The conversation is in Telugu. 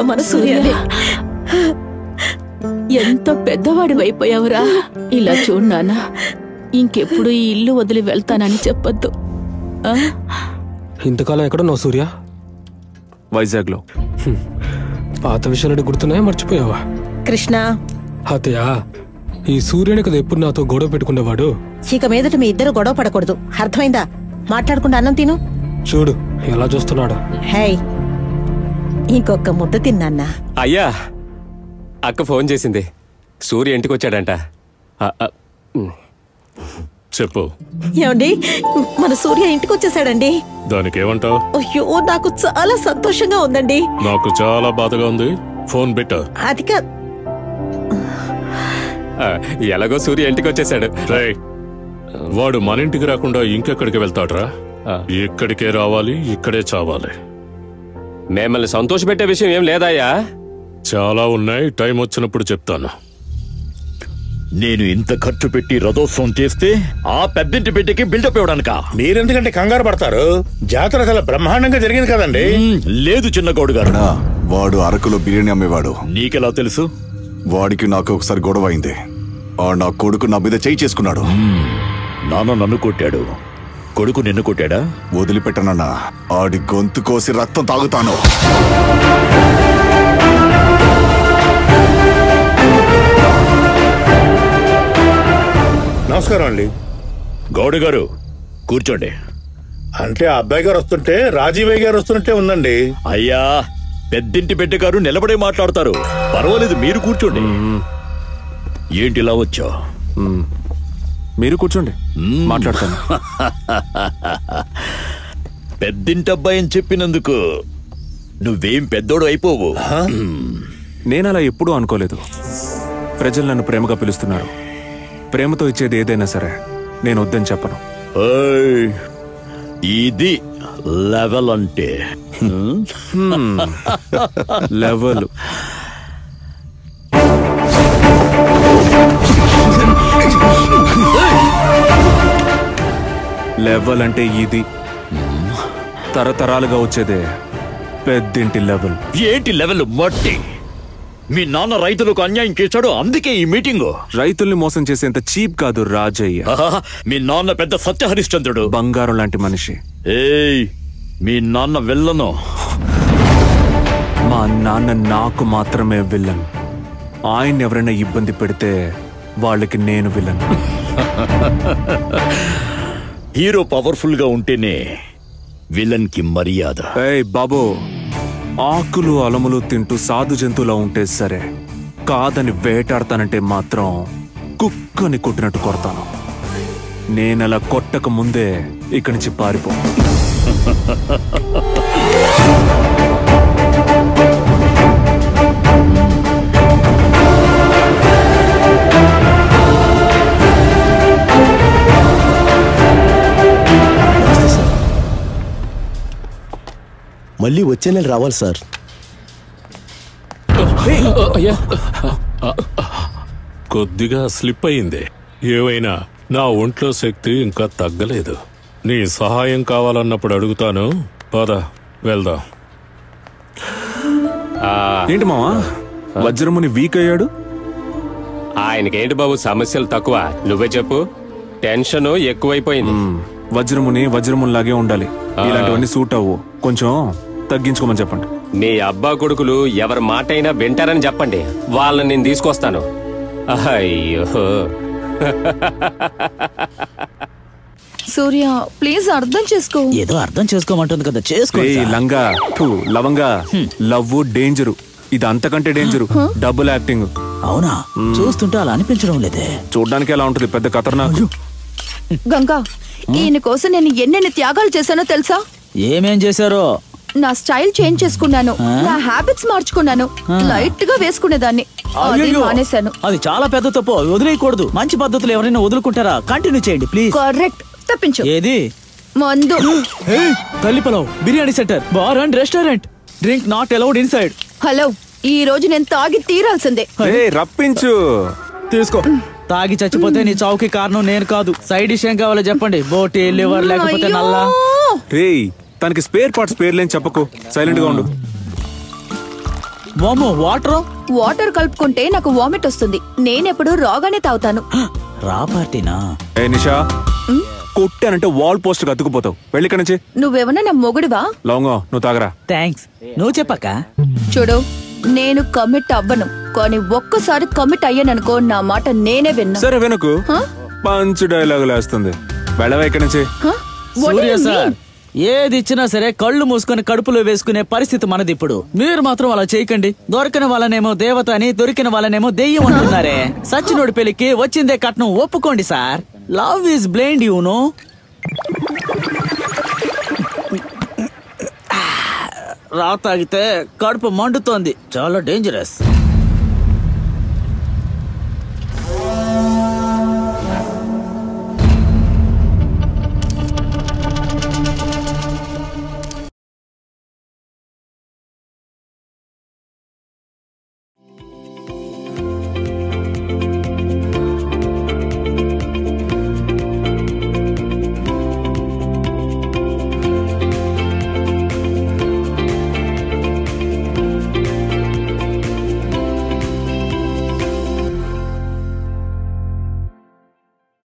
మన సూర్యనే ఎంత పెద్దవాడి అయిపోయావురా. ఇలా చూడు నాన్న, ఇంకెప్పుడు ఈ ఇల్లు వదిలి వెళ్తానని చెప్పొద్దు. ఇంతకాలం ఎక్కడున్నావు సూర్య? వైజాగ్లో. పాత విషయాలు గుర్తున్నాయా, మర్చిపోయావా? కృష్ణ, అతయ్య ఈ సూర్యుని కదా ఎప్పుడు నాతో గొడవ పెట్టుకునేవాడు. ఇక మీదట మీ ఇద్దరు గొడవ పడకూడదు, అర్థమైందా? మాట్లాడకుండా అన్నం తిను. చూడు ఎలా చూస్తున్నాడు. హే, ఇంకొక ముద్ద తిన్నా. అయ్యా, అక్క ఫోన్ చేసింది. సూర్య ఇంటికి వచ్చాడంట. చెప్పు. ఏమండి, మన సూర్య ఇంటికి వచ్చేసాడండి. దానికి ఏమంటావు? అయ్యో, నాకు చాలా సంతోషంగా ఉందండి. నాకు చాలా బాధగా ఉంది. ఫోన్ పెట్ట. అది ఎలాగో సూర్య ఇంటికి వచ్చేసాడు. వాడు మన ఇంటికి రాకుండా ఇంకెక్కడికి వెళ్తాడ్రా? ఇక్కడికే రావాలి, ఇక్కడే చావాలి. మిమ్మల్ని సంతోష పెట్టే విషయం ఏం లేదాయా? చాలా ఉన్నాయి, టైం వచ్చినప్పుడు చెప్తాను. నేను ఇంత ఖర్చు పెట్టి రథోత్సవం చేస్తే ఆ పెద్దింటి బిడ్డకి బిల్డప్ ఇవ్వడానికా? మీరెందుకంటే కంగారు పడతారు? జాతర చాలా బ్రహ్మాండంగా జరిగింది కదండి. లేదు చిన్న గౌడు గారు, వాడు అరకులో బిర్యానీ అమ్మేవాడు. నీకెలా తెలుసు? వాడికి నాకు ఒకసారి గొడవ అయింది. నా కొడుకు నా మీద చేయి చేసుకున్నాడు. నాన్న నన్ను కొట్టాడు, కొడుకు నిన్ను కొట్టాడా? వదిలిపెట్టనన్నా, ఆడి గొంతు కోసి రక్తం తాగుతాను. నమస్కారం అండి. గౌడు గారు కూర్చోండి. అంటే ఆ అబ్బాయి గారు వస్తుంటే రాజీవయ్య గారు వస్తున్నట్టే ఉందండి. అయ్యా, పెద్దింటి బిడ్డ గారు నిలబడే మాట్లాడతారు. పర్వాలేదు, మీరు కూర్చోండి. ఏంటిలా వచ్చా? మీరు కూర్చోండి, మాట్లాడతాను. పెద్దింటబ్బాయి అని చెప్పినందుకు నువ్వేం పెద్దోడు అయిపోవు. నేనలా ఎప్పుడూ అనుకోలేదు. ప్రజలు నన్ను ప్రేమగా పిలుస్తున్నారు. ప్రేమతో ఇచ్చేది ఏదైనా సరే నేను వద్దని చెప్పను. ఇది లెవెల్ అంటే. లెవెల్ లెవెల్ అంటే ఇది తరతరాలుగా వచ్చేదే పెద్దింటి లెవెల్. ఏంటి లెవెల్? మట్టి. మీ నాన్న రైతులకు అన్యాయం చేశాడు, అందుకే ఈ మీటింగ్. రైతుల్ని మోసం చేసేంత చీప్ కాదు రాజయ్య. మీ నాన్న పెద్ద సత్యహరిశ్చంద్రుడు, బంగారం లాంటి మనిషి. ఏయ్, మీ నాన్న విల్లను. మా నాన్న నాకు మాత్రమే విలన్. ఆయన ఎవరైనా ఇబ్బంది పెడితే వాళ్ళకి నేను విలన్. హీరో పవర్ఫుల్ గా ఉంటేనే విలన్ కి మర్యాద. ఏయ్ బాబు, ఆకులు అలములు తింటూ సాధు జంతువులా ఉంటే సరే, కాదని వేటాడతానంటే మాత్రం కుక్కని కొట్టినట్టు కొడతాను. నేనలా కొట్టక ముందే ఇక్కడి నుంచి పారిపో. మళ్ళీ వచ్చే నెల రావాలి సార్. కొద్దిగా స్లిప్ అయింది. ఏవైనా నా ఒంట్లో శక్తి ఇంకా తగ్గలేదు. నీ సహాయం కావాలన్నప్పుడు అడుగుతాను. పద వెళ్దాం. ఏంటి మావా, వజ్రముని వీక్ అయ్యాడు? ఆయనకేంటి బాబు సమస్యలు తక్కువ, నువ్వే చెప్పు. టెన్షన్ ఎక్కువైపోయింది. వజ్రముని వజ్రమునిలాగే ఉండాలి. ఇలాంటివన్నీ సూట్ అవ్వు. కొంచెం తగ్గించుకోమని చెప్పండి. మీ అబ్బా కొడుకులు ఎవరి మాట అయినా వింటారని చెప్పండి. వాళ్ళని నేను తీసుకొస్తాను. అయ్యో సూర్య, ప్లీజ్ అర్థం చేసుకో. ఏదో అర్థం చేసుకోమంటుంది కదా, చేసుకో. లంగా లవంగా, లవ్ డేంజరు. ఇది అంతకంటే డేంజరు. Double acting. అవునా? చూస్తుంటే అలా అనిపించడం లేదే. చూడ్డానికి ఎలా ఉంటది, పెద్ద ఖతర్నాక్. గంగా, ఈయన కోసం నేను ఎన్నెన్ని త్యాగాలు చేశానో తెలుసా? ఏమేం చేశారో? నా స్టైల్ చేంజ్ చేసుకున్నాను, నా హ్యాబిట్స్ మార్చుకున్నాను. లైట్ గా వేసుకునేదాన్ని, అది మానేశాను. అది చాలా పెద్ద తప్పు, వదిలేయకూడదు. మంచి పద్ధతులు ఎవరైనా వదులుకుంటారా? కంటిన్యూ చేయండి ప్లీజ్. కరెక్ట్, తప్పించు. ఏది? మందు. తల్లి pulao, biryani centre, bar and restaurant. Drink not allowed inside. Hello, ఈ రోజు నేను తాగి తీరాల్సిందే. రప్పించు. తీసుకో. తాగి చచ్చిపోతే నీ చావుకి కారణం నేను కాదు. సైడ్ డిష్ ఏం కావాలో చెప్పండి. బోటి, లివర్, లేకపోతే నల్లా. రేయ్, తనకి స్పేర్ పార్ట్స్ పేర్లేని చెప్పకు, సైలెంట్ గా ఉండు. వాటర్ కలుపుకుంటే నాకు వామిట్ వస్తుంది. నేనెప్పుడు రాగానే తాగుతాను. రా పార్టీనా? ఏ నిషా, కొట్టానంటే వాల్ పోస్ట్ అతుకుపోతావు. వెళ్ళి ఇక్కడి నుంచి. నువ్వేమన్నా నా మొగుడివా? లవంగం, నువ్వు తాగరా. థ్యాంక్స్. నువ్వు చెప్పక్క. చూడు, నేను కమిట్ అవ్వను, కానీ ఒక్కసారి కమిట్ అయ్యాననుకో నా మాట నేనే విన్నా. సరే వెనుకు పంచ్ డైలాగ్ లేస్తుంది. వెళ్ళవా ఇక్కడి నుంచి. సూర్య సార్, ఏది ఇచ్చినా సరే కళ్ళు మూసుకొని కడుపులో వేసుకునే పరిస్థితి మనది ఇప్పుడు. మీరు మాత్రం అలా చేయకండి. దొరికిన వాళ్ళనేమో దేవత అని, దొరికిన వాళ్ళనేమో దెయ్యం అంటున్నారే. సచ్చినోడి పెళ్లికి వచ్చిందే కట్నం, ఒప్పుకోండి sir. Love is blind, you know. రా తాగితే కడుపు మండుతోంది, చాలా డేంజరస్.